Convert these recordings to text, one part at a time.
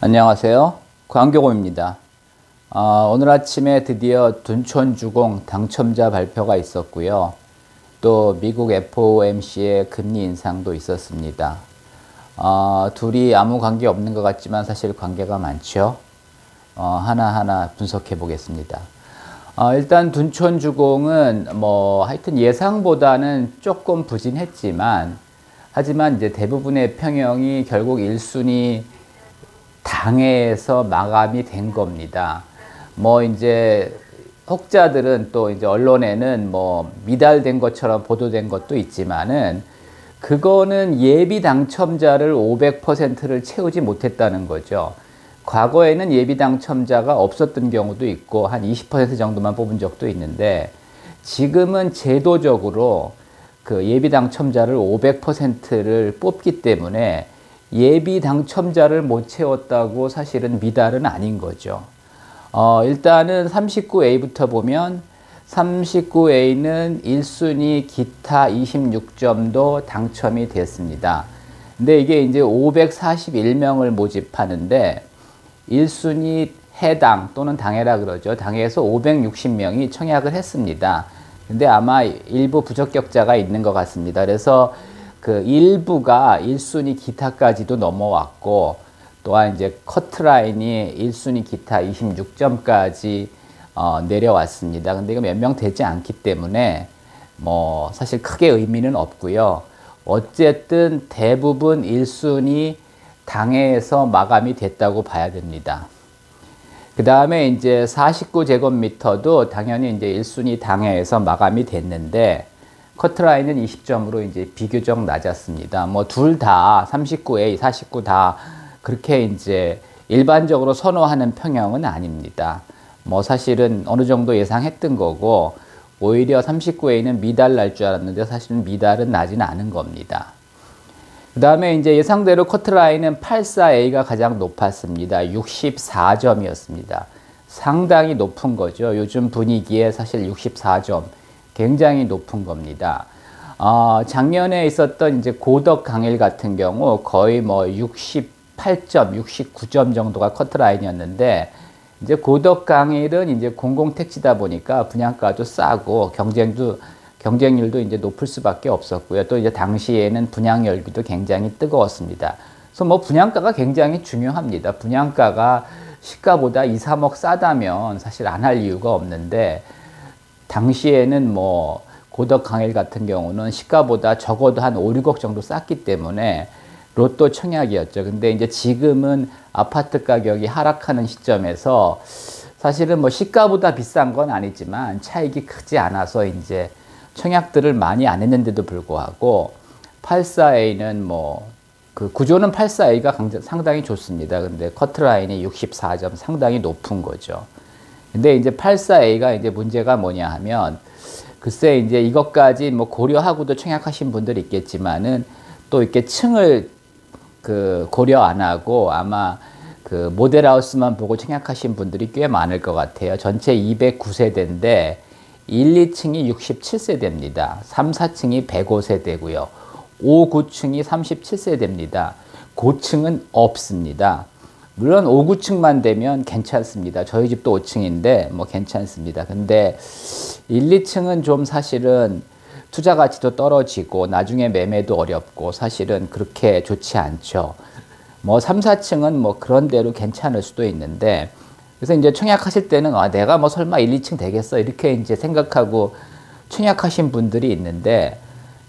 안녕하세요. 광교곰입니다. 오늘 아침에 드디어 둔촌주공 당첨자 발표가 있었고요. 또 미국 FOMC의 금리 인상도 있었습니다. 둘이 아무 관계 없는 것 같지만 사실 관계가 많죠. 하나하나 분석해 보겠습니다. 일단 둔촌주공은 하여튼 예상보다는 조금 부진했지만, 하지만 이제 대부분의 평형이 결국 1순위 당해에서 마감이 된 겁니다. 이제 혹자들은 또 이제 언론에는 미달된 것처럼 보도된 것도 있지만은, 그거는 예비 당첨자를 500%를 채우지 못했다는 거죠. 과거에는 예비 당첨자가 없었던 경우도 있고 한 20% 정도만 뽑은 적도 있는데, 지금은 제도적으로 그 예비 당첨자를 500%를 뽑기 때문에 예비 당첨자를 못 채웠다고 사실은 미달은 아닌 거죠. 일단은 39A부터 보면 39A는 1순위 기타 26점도 당첨이 됐습니다. 근데 이게 이제 541명을 모집하는데 1순위 해당 또는 당해라 그러죠. 당해에서 560명이 청약을 했습니다. 근데 아마 일부 부적격자가 있는 것 같습니다. 그래서 그 일부가 1순위 기타까지도 넘어왔고, 또한 이제 커트라인이 1순위 기타 26점까지 내려왔습니다. 근데 이거 몇 명 되지 않기 때문에 사실 크게 의미는 없고요. 어쨌든 대부분 1순위 당해에서 마감이 됐다고 봐야 됩니다. 그 다음에 이제 49제곱미터도 당연히 이제 1순위 당해에서 마감이 됐는데, 커트라인은 20점으로 이제 비교적 낮았습니다. 둘 다 39A, 49 다 그렇게 이제 일반적으로 선호하는 평형은 아닙니다. 사실은 어느 정도 예상했던 거고, 오히려 39A는 미달 날 줄 알았는데 사실은 미달은 나지는 않은 겁니다. 그 다음에 이제 예상대로 커트라인은 84A가 가장 높았습니다. 64점이었습니다. 상당히 높은 거죠. 요즘 분위기에 사실 64점. 굉장히 높은 겁니다. 작년에 있었던 이제 고덕 강일 같은 경우 거의 68점, 69점 정도가 커트라인이었는데, 이제 고덕 강일은 이제 공공택지다 보니까 분양가도 싸고 경쟁률도 이제 높을 수밖에 없었고요. 또 이제 당시에는 분양 열기도 굉장히 뜨거웠습니다. 그래서 분양가가 굉장히 중요합니다. 분양가가 시가보다 2, 3억 싸다면 사실 안 할 이유가 없는데, 당시에는 고덕 강일 같은 경우는 시가보다 적어도 한 5, 6억 정도 쌌기 때문에 로또 청약이었죠. 근데 이제 지금은 아파트 가격이 하락하는 시점에서 사실은 시가보다 비싼 건 아니지만 차익이 크지 않아서 이제 청약들을 많이 안 했는데도 불구하고 84A는 그 구조는 84A가 상당히 좋습니다. 근데 커트라인이 64점 상당히 높은 거죠. 근데 이제 84A가 이제 문제가 뭐냐 하면, 글쎄 이제 이것까지 고려하고도 청약하신 분들이 있겠지만은, 또 이렇게 층을 고려 안 하고 아마 그 모델하우스만 보고 청약하신 분들이 꽤 많을 것 같아요. 전체 209세대인데 1, 2층이 67세대입니다. 3, 4층이 105세대고요. 5, 9층이 37세대입니다. 고층은 없습니다. 물론 5, 9층만 되면 괜찮습니다. 저희 집도 5층인데 괜찮습니다. 근데 1, 2층은 좀 사실은 투자 가치도 떨어지고 나중에 매매도 어렵고 사실은 그렇게 좋지 않죠. 3, 4층은 그런 대로 괜찮을 수도 있는데, 그래서 이제 청약하실 때는 내가 설마 1, 2층 되겠어 이렇게 이제 생각하고 청약하신 분들이 있는데,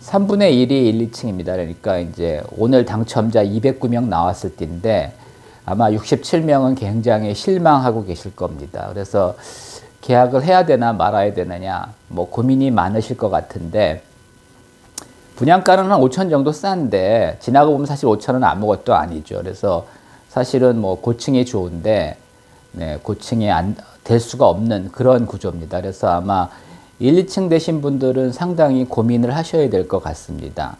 3분의 1이 1, 2층입니다. 그러니까 이제 오늘 당첨자 209명 나왔을 때인데 아마 67명은 굉장히 실망하고 계실 겁니다. 그래서 계약을 해야 되나 말아야 되느냐 고민이 많으실 것 같은데, 분양가는 한 5천 정도 싼데 지나고 보면 사실 5천은 아무것도 아니죠. 그래서 사실은 고층이 좋은데 고층이 될 수가 없는 그런 구조입니다. 그래서 아마 1, 2층 되신 분들은 상당히 고민을 하셔야 될 것 같습니다.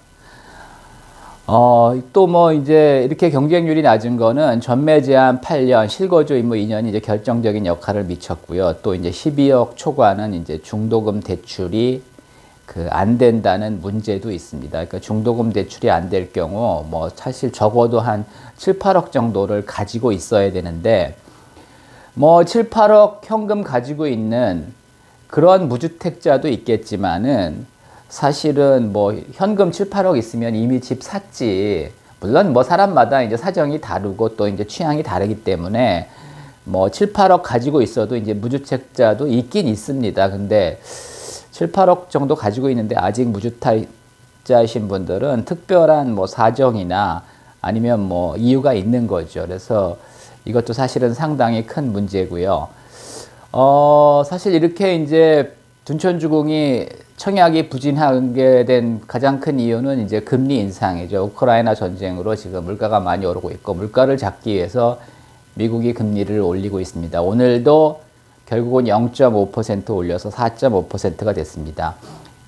또 이제 이렇게 경쟁률이 낮은 거는 전매 제한 8년, 실거주 의무 2년이 이제 결정적인 역할을 미쳤고요. 또 이제 12억 초과는 이제 중도금 대출이 안 된다는 문제도 있습니다. 그러니까 중도금 대출이 안 될 경우 뭐 사실 적어도 한 7, 8억 정도를 가지고 있어야 되는데 뭐 7, 8억 현금 가지고 있는 그런 무주택자도 있겠지만은 사실은 뭐 현금 7, 8억 있으면 이미 집 샀지. 물론 뭐 사람마다 이제 사정이 다르고 또 이제 취향이 다르기 때문에 뭐 7, 8억 가지고 있어도 이제 무주택자도 있긴 있습니다. 근데 7, 8억 정도 가지고 있는데 아직 무주택자이신 분들은 특별한 뭐 사정이나 아니면 뭐 이유가 있는 거죠. 그래서 이것도 사실은 상당히 큰 문제고요. 사실 이렇게 이제 둔촌주공이 청약이 부진하게 된 가장 큰 이유는 이제 금리 인상이죠. 우크라이나 전쟁으로 지금 물가가 많이 오르고 있고 물가를 잡기 위해서 미국이 금리를 올리고 있습니다. 오늘도 결국은 0.5% 올려서 4.5%가 됐습니다.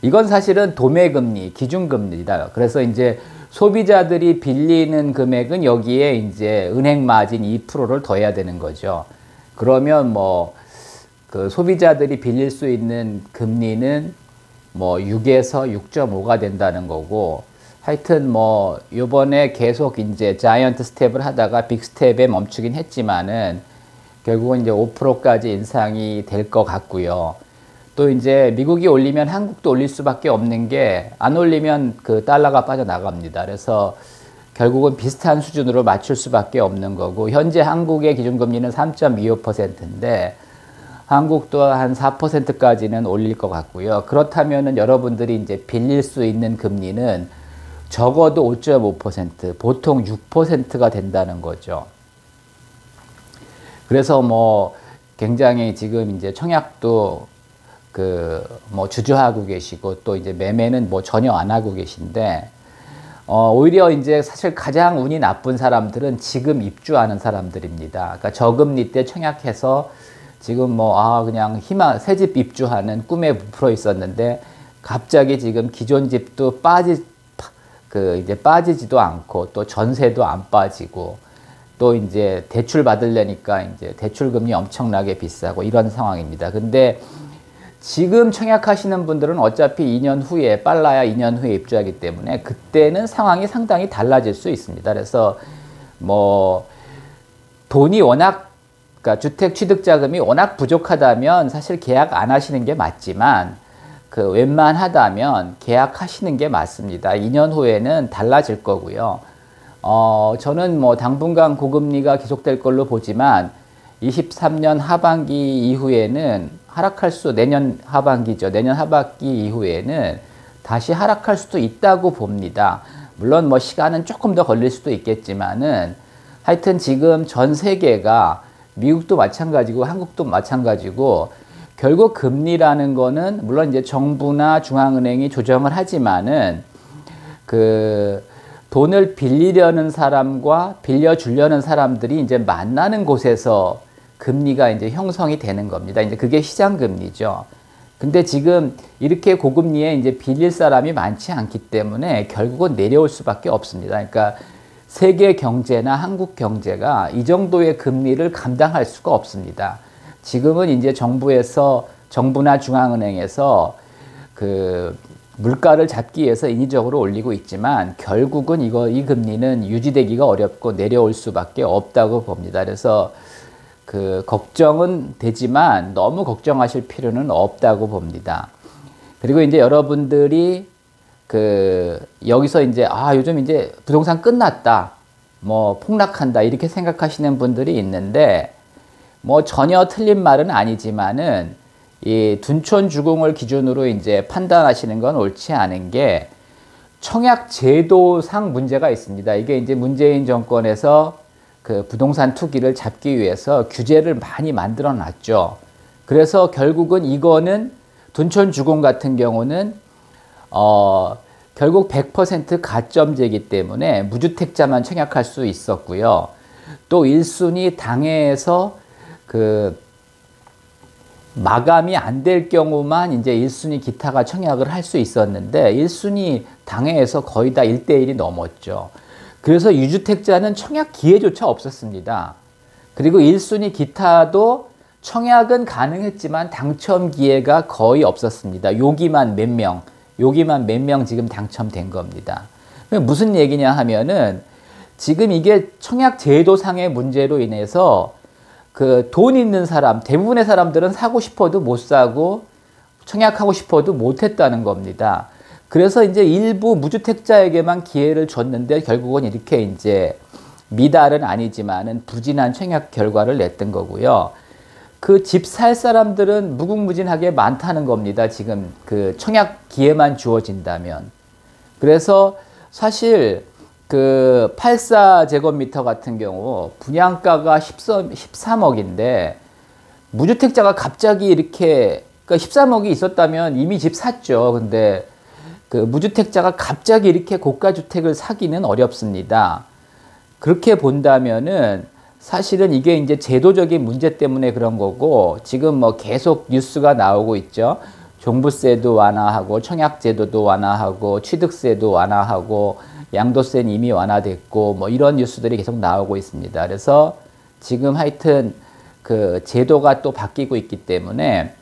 이건 사실은 도매금리, 기준금리다. 그래서 이제 소비자들이 빌리는 금액은 여기에 이제 은행 마진 2%를 더해야 되는 거죠. 그러면 뭐 그 소비자들이 빌릴 수 있는 금리는 뭐 6에서 6.5가 된다는 거고, 하여튼 뭐 요번에 계속 이제 자이언트 스텝을 하다가 빅 스텝에 멈추긴 했지만은 결국은 이제 5%까지 인상이 될 것 같고요. 또 이제 미국이 올리면 한국도 올릴 수밖에 없는 게 안 올리면 그 달러가 빠져나갑니다. 그래서 결국은 비슷한 수준으로 맞출 수밖에 없는 거고, 현재 한국의 기준금리는 3.25%인데 한국도 한 4%까지는 올릴 것 같고요. 그렇다면은 여러분들이 이제 빌릴 수 있는 금리는 적어도 5.5%, 보통 6%가 된다는 거죠. 그래서 뭐 굉장히 지금 이제 청약도 뭐 주저하고 계시고 또 이제 매매는 뭐 전혀 안 하고 계신데, 오히려 이제 사실 가장 운이 나쁜 사람들은 지금 입주하는 사람들입니다. 그러니까 저금리 때 청약해서 지금 뭐 그냥 새집 입주하는 꿈에 부풀어 있었는데 갑자기 지금 기존 집도 이제 빠지지도 않고 또 전세도 안 빠지고 또 이제 대출 받으려니까 이제 대출금리 엄청나게 비싸고 이런 상황입니다. 근데 지금 청약하시는 분들은 어차피 2년 후에, 빨라야 2년 후에 입주하기 때문에 그때는 상황이 상당히 달라질 수 있습니다. 그래서 뭐 돈이 워낙, 그러니까 주택 취득자금이 워낙 부족하다면 사실 계약 안 하시는 게 맞지만 웬만하다면 계약하시는 게 맞습니다. 2년 후에는 달라질 거고요. 저는 뭐 당분간 고금리가 계속될 걸로 보지만 23년 하반기 이후에는 내년 하반기죠. 내년 하반기 이후에는 다시 하락할 수도 있다고 봅니다. 물론 뭐 시간은 조금 더 걸릴 수도 있겠지만은 하여튼 지금 전 세계가 미국도 마찬가지고 한국도 마찬가지고 결국 금리라는 거는 물론 이제 정부나 중앙은행이 조정을 하지만은 돈을 빌리려는 사람과 빌려주려는 사람들이 이제 만나는 곳에서 금리가 이제 형성이 되는 겁니다. 이제 그게 시장 금리죠. 근데 지금 이렇게 고금리에 이제 빌릴 사람이 많지 않기 때문에 결국은 내려올 수밖에 없습니다. 그러니까 세계 경제나 한국 경제가 이 정도의 금리를 감당할 수가 없습니다. 지금은 이제 정부나 중앙은행에서 물가를 잡기 위해서 인위적으로 올리고 있지만 결국은 이 금리는 유지되기가 어렵고 내려올 수밖에 없다고 봅니다. 그래서 걱정은 되지만 너무 걱정하실 필요는 없다고 봅니다. 그리고 이제 여러분들이 여기서 이제 요즘 이제 부동산 끝났다, 뭐 폭락한다 이렇게 생각하시는 분들이 있는데 뭐 전혀 틀린 말은 아니지만은 이 둔촌주공을 기준으로 이제 판단하시는 건 옳지 않은 게 청약 제도상 문제가 있습니다. 이게 이제 문재인 정권에서 부동산 투기를 잡기 위해서 규제를 많이 만들어 놨죠. 그래서 결국은 이거는 둔촌주공 같은 경우는 결국 100% 가점제이기 때문에 무주택자만 청약할 수 있었고요. 또 1순위 당해에서 마감이 안 될 경우만 이제 1순위 기타가 청약을 할 수 있었는데 1순위 당해에서 거의 다 1대1이 넘었죠. 그래서 유주택자는 청약 기회조차 없었습니다. 그리고 1순위 기타도 청약은 가능했지만 당첨 기회가 거의 없었습니다. 여기만 몇 명, 여기만 몇 명 지금 당첨된 겁니다. 무슨 얘기냐 하면은 지금 이게 청약 제도상의 문제로 인해서 그 돈 있는 사람, 대부분의 사람들은 사고 싶어도 못 사고 청약하고 싶어도 못 했다는 겁니다. 그래서 이제 일부 무주택자에게만 기회를 줬는데 결국은 이렇게 이제 미달은 아니지만은 부진한 청약 결과를 냈던 거고요. 그 집 살 사람들은 무궁무진하게 많다는 겁니다. 지금 그 청약 기회만 주어진다면. 그래서 사실 그 84제곱미터 같은 경우 분양가가 13억인데 무주택자가 갑자기 이렇게 그러니까 13억이 있었다면 이미 집 샀죠. 근데 그 무주택자가 갑자기 이렇게 고가주택을 사기는 어렵습니다. 그렇게 본다면은 사실은 이게 이제 제도적인 문제 때문에 그런 거고 지금 뭐 계속 뉴스가 나오고 있죠. 종부세도 완화하고 청약제도도 완화하고 취득세도 완화하고 양도세는 이미 완화됐고 뭐 이런 뉴스들이 계속 나오고 있습니다. 그래서 지금 하여튼 그 제도가 또 바뀌고 있기 때문에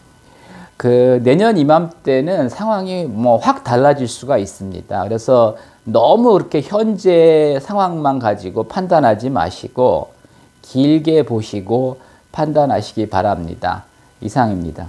그 내년 이맘때는 상황이 뭐 확 달라질 수가 있습니다. 그래서 너무 그렇게 현재 상황만 가지고 판단하지 마시고 길게 보시고 판단하시기 바랍니다. 이상입니다.